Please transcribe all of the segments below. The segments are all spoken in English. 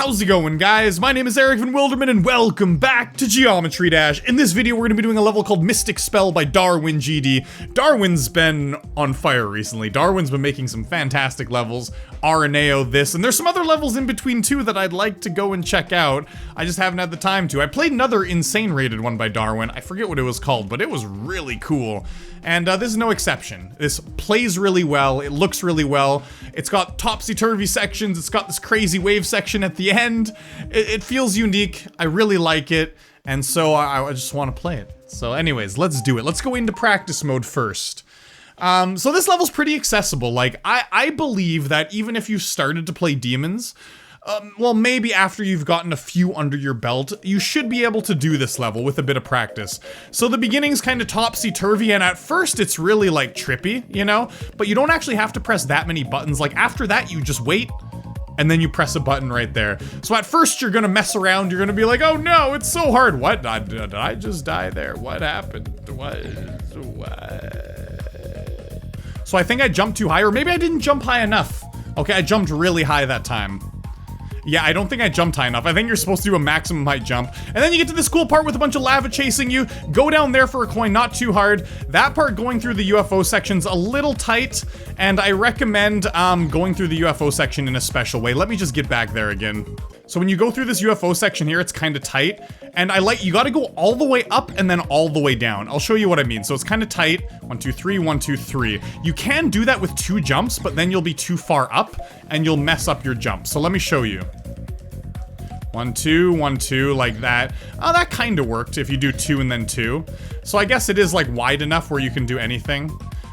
How's it going, guys? My name is EricVanWilderman and welcome back to Geometry Dash. In this video, we're going to be doing a level called Mystic Spell by Darwin GD. Darwin's been on fire recently. Darwin's been making some fantastic levels. RNAO this, and there's some other levels in between too that I'd like to go and check out. I just haven't had the time to. I played another insane rated one by Darwin. I forget what it was called, but it was really cool. And this is no exception. This plays really well, it looks really well, it's got topsy-turvy sections, it's got this crazy wave section at the end. It feels unique, I really like it, and so I just want to play it. So anyways, let's do it. Let's go into practice mode first. So this level's pretty accessible. Like, I believe that even if you've started to play demons, well, maybe after you've gotten a few under your belt, you should be able to do this level with a bit of practice. So the beginning's kind of topsy-turvy, and at first it's really, like, trippy, you know? But you don't actually have to press that many buttons. Like, after that, you just wait, and then you press a button right there. So at first, you're gonna mess around, you're gonna be like, oh no, it's so hard. What? Did I just die there? What happened? What? So I think I jumped too high, or maybe I didn't jump high enough. Okay, I jumped really high that time. Yeah, I don't think I jumped high enough. I think you're supposed to do a maximum height jump. And then you get to this cool part with a bunch of lava chasing you. Go down there for a coin, not too hard. That part going through the UFO section's a little tight, and I recommend going through the UFO section in a special way. Let me just get back there again. So when you go through this UFO section here, it's kind of tight, and you gotta go all the way up and then all the way down. I'll show you what I mean. So it's kind of tight. 1, 2, 3, 1, 2, 3. You can do that with 2 jumps, but then you'll be too far up and you'll mess up your jump. So let me show you. 1, 2, 1, 2, like that. Oh, that kind of worked if you do 2 and then 2. So I guess it is like wide enough where you can do anything.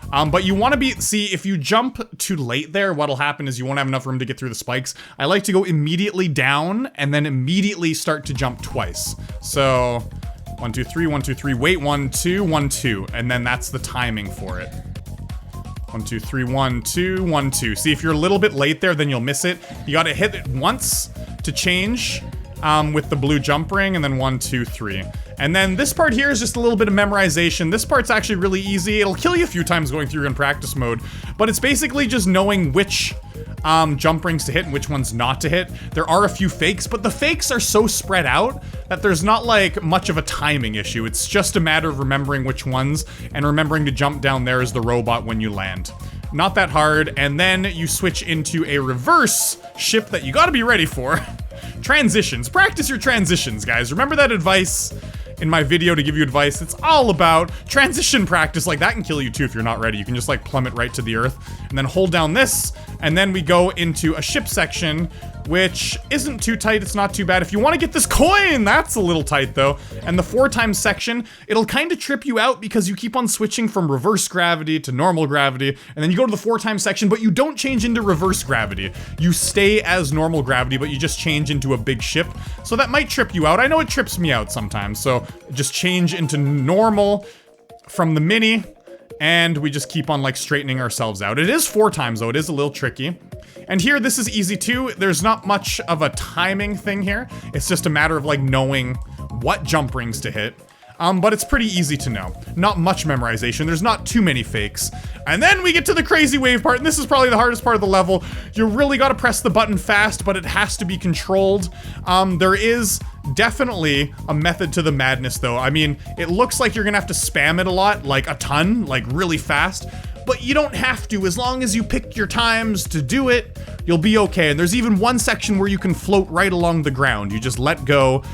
But you want to see, if you jump too late there, what'll happen is you won't have enough room to get through the spikes. I like to go immediately down and then immediately start to jump twice. So 1, 2, 3, 1, 2, 3, wait, 1, 2, 1, 2, and then that's the timing for it. 1, 2, 3, 1, 2, 1, 2. See, if you're a little bit late there, then you'll miss it. You gotta hit it once to change with the blue jump ring, and then 1, 2, 3. And then this part here is just a little bit of memorization. This part's actually really easy. It'll kill you a few times going through in practice mode, but it's basically just knowing which jump rings to hit and which ones not to hit. There are a few fakes, but the fakes are so spread out that there's not like much of a timing issue. It's just a matter of remembering which ones and remembering to jump down there as the robot when you land. Not that hard, and then you switch into a reverse ship that you gotta be ready for. Transitions. Practice your transitions, guys. Remember that advice in my video to give you advice? It's all about transition practice. Like, that can kill you too if you're not ready. You can just like plummet right to the earth and then hold down this, and then we go into a ship section, which isn't too tight. It's not too bad. If you want to get this coin, that's a little tight though. And the 4 times section, it'll kind of trip you out because you keep on switching from reverse gravity to normal gravity, and then you go to the 4 times section, but you don't change into reverse gravity. You stay as normal gravity, but you just change into a big ship. So that might trip you out. I know it trips me out sometimes. So just change into normal from the mini, and we just keep on like straightening ourselves out. It is 4 times though, it is a little tricky. And here, this is easy too. There's not much of a timing thing here. It's just a matter of like knowing what jump rings to hit. But it's pretty easy to know. Not much memorization. There's not too many fakes. And then we get to the crazy wave part, and this is probably the hardest part of the level. You really gotta press the button fast, but it has to be controlled. There is definitely a method to the madness though. I mean, it looks like you're gonna have to spam it a lot, like a ton, like really fast. But you don't have to. As long as you pick your times to do it, you'll be okay. And there's even one section where you can float right along the ground. You just let go.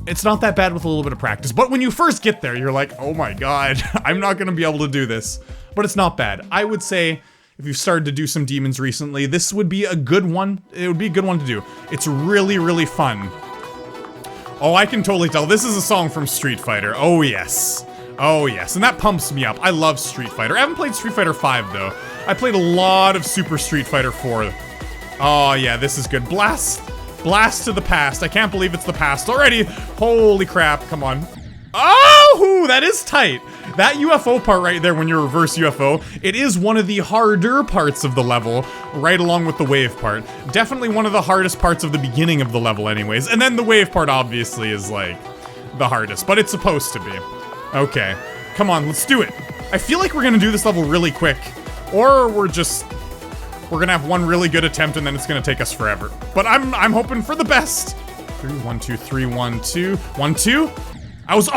It's not that bad with a little bit of practice. But when you first get there, you're like, oh my god, I'm not gonna be able to do this. But it's not bad. I would say, if you've started to do some demons recently, this would be a good one. It would be a good one to do. It's really, really fun. Oh, I can totally tell. This is a song from Street Fighter. Oh yes. Oh yes, and that pumps me up. I love Street Fighter. I haven't played Street Fighter 5 though. I played a lot of Super Street Fighter 4. Oh yeah, this is good. Blast to the past. I can't believe it's the past already. Holy crap, come on. Oh, that is tight. That UFO part right there when you reverse UFO, it is one of the harder parts of the level, right along with the wave part. Definitely one of the hardest parts of the beginning of the level anyways. And then the wave part obviously is like the hardest, but it's supposed to be. Okay, come on, let's do it. I feel like we're gonna do this level really quick, or we're just We're gonna have one really good attempt and then it's gonna take us forever. But I'm hoping for the best. 3, 1, 2, 3, 1, 2, 1, 2. I was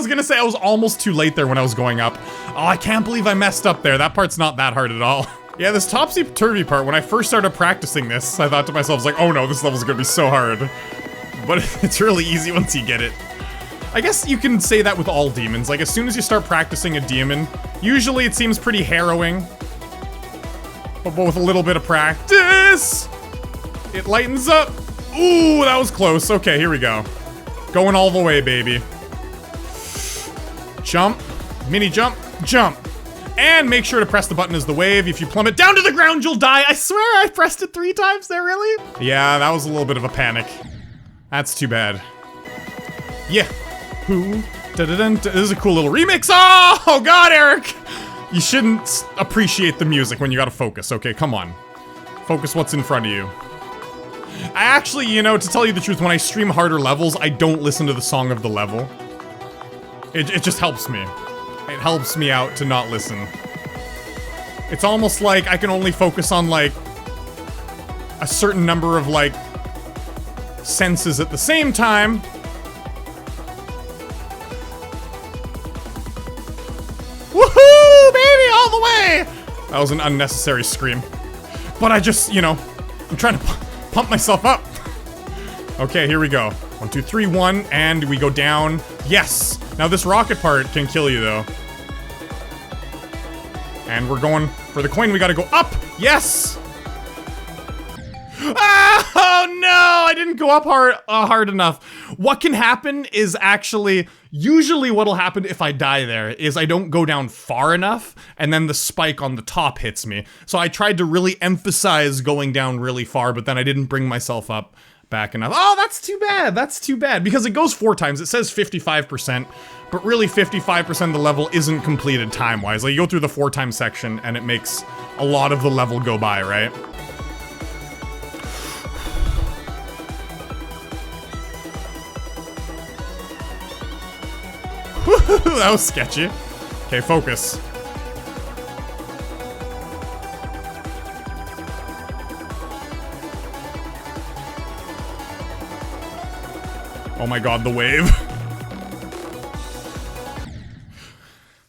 gonna say I was almost too late there when I was going up. Oh, I can't believe I messed up there. That part's not that hard at all. Yeah, this topsy-turvy part, when I first started practicing this, I thought to myself, I was like, oh no, this level's gonna be so hard. But it's really easy once you get it. I guess you can say that with all demons. Like, as soon as you start practicing a demon, usually it seems pretty harrowing. But with a little bit of practice, it lightens up. Ooh, that was close. Okay, here we go. Going all the way, baby. Jump. Mini jump. Jump. And make sure to press the button as the wave. If you plummet down to the ground, you'll die. I swear I pressed it 3 times there, really? Yeah, that was a little bit of a panic. That's too bad. Yeah. Who? This is a cool little remix. Oh, God, Eric. You shouldn't appreciate the music when you gotta focus. Okay, come on. Focus what's in front of you. I actually, you know, to tell you the truth, when I stream harder levels, I don't listen to the song of the level. It just helps me. It helps me out to not listen. It's almost like I can only focus on, like, a certain number of, like, senses at the same time. Woohoo, baby, all the way! That was an unnecessary scream. But I just, you know, I'm trying to pump myself up. Okay, here we go. 1, 2, 3, 1, and we go down. Yes! Now this rocket part can kill you, though. And we're going for the coin. We gotta go up. Yes! Oh no! I didn't go up hard enough. What can happen is actually, usually what'll happen if I die there is I don't go down far enough, and then the spike on the top hits me. So I tried to really emphasize going down really far, but then I didn't bring myself up back enough. Oh, that's too bad. That's too bad. Because it goes 4 times. It says 55%, but really 55% of the level isn't completed time-wise. Like, you go through the 4-time section, and it makes a lot of the level go by, right? That was sketchy. Okay, focus. Oh my god, the wave.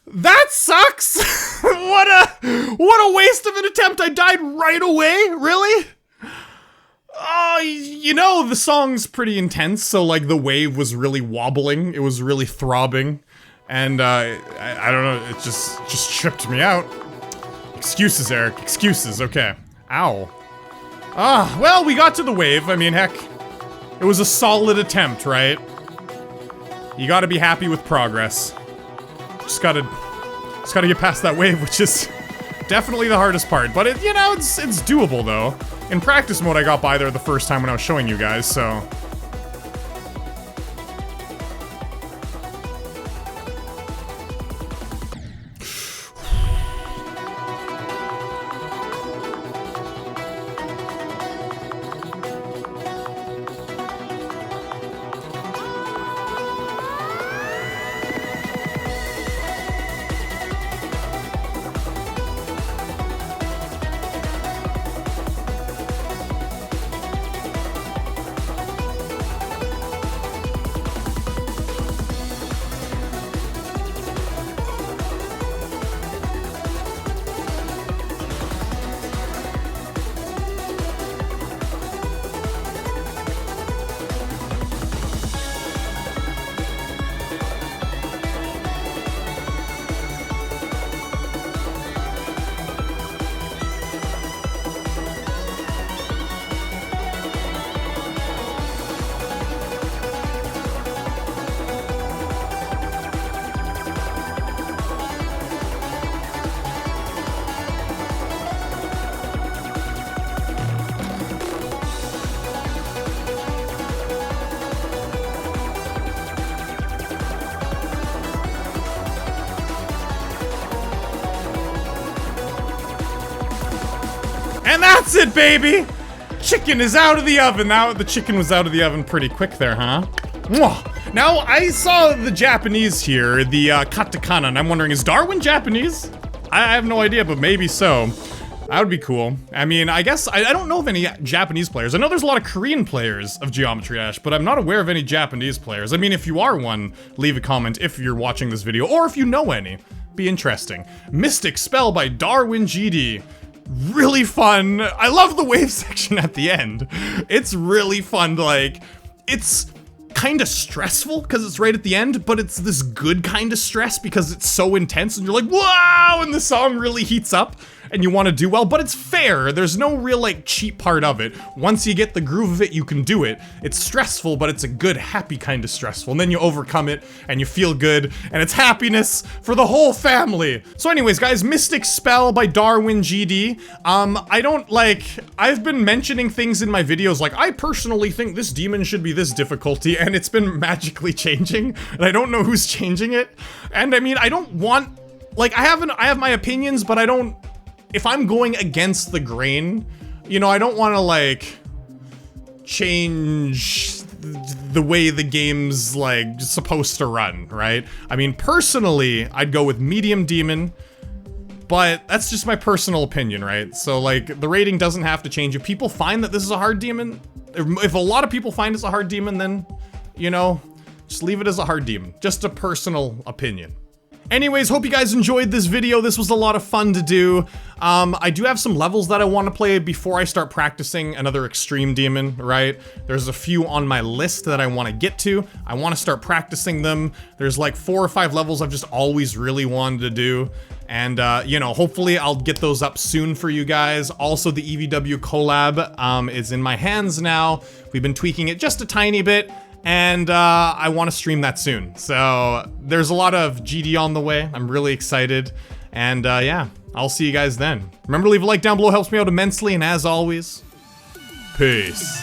That sucks! What a waste of an attempt. I died right away? Really? Oh, you know, the song's pretty intense, so like the wave was really wobbling. It was really throbbing. And I don't know, it just tripped me out. Excuses, Eric. Excuses, okay. Ow. Ah, well, we got to the wave. I mean, heck, it was a solid attempt, right? You gotta be happy with progress. Just gotta get past that wave, which is definitely the hardest part. But it, you know, it's doable though. In practice mode, I got by there the first time when I was showing you guys, so. And that's it, baby! Chicken is out of the oven. Now, the chicken was out of the oven pretty quick there, huh? Mwah. Now, I saw the Japanese here, the katakana, and I'm wondering, is Darwin Japanese? I have no idea, but maybe so. That would be cool. I mean, I guess, I don't know of any Japanese players. I know there's a lot of Korean players of Geometry Dash, but I'm not aware of any Japanese players. I mean, if you are one, leave a comment if you're watching this video, or if you know any. Be interesting. Mystic Spell by Darwin GD. Really fun. I love the wave section at the end. It's really fun, like, it's kind of stressful because it's right at the end, but it's this good kind of stress because it's so intense and you're like, wow, and the song really heats up and you want to do well, but it's fair. There's no real like cheap part of it. Once you get the groove of it, you can do it. It's stressful, but it's a good, happy kind of stressful. And then you overcome it and you feel good and it's happiness for the whole family. So anyways, guys, Mystic Spell by Darwin GD. I've been mentioning things in my videos like, I personally think this demon should be this difficulty, and it's been magically changing, and I don't know who's changing it. And I mean, I don't want, like, I have my opinions, but I don't, if I'm going against the grain, you know, I don't want to, like, change the way the game's, like, supposed to run, right? I mean, personally, I'd go with Medium Demon, but that's just my personal opinion, right? So, like, the rating doesn't have to change. If people find that this is a hard demon, if a lot of people find it's a hard demon, then, you know, just leave it as a hard demon. Just a personal opinion. Anyways, hope you guys enjoyed this video. This was a lot of fun to do. I do have some levels that I want to play before I start practicing another extreme demon, right? There's a few on my list that I want to get to. I want to start practicing them. There's like 4 or 5 levels I've just always really wanted to do. And, you know, hopefully I'll get those up soon for you guys. Also, the EVW collab is in my hands now. We've been tweaking it just a tiny bit. And I want to stream that soon. So there's a lot of GD on the way. I'm really excited. And yeah, I'll see you guys then. Remember to leave a like down below, helps me out immensely. And as always, peace.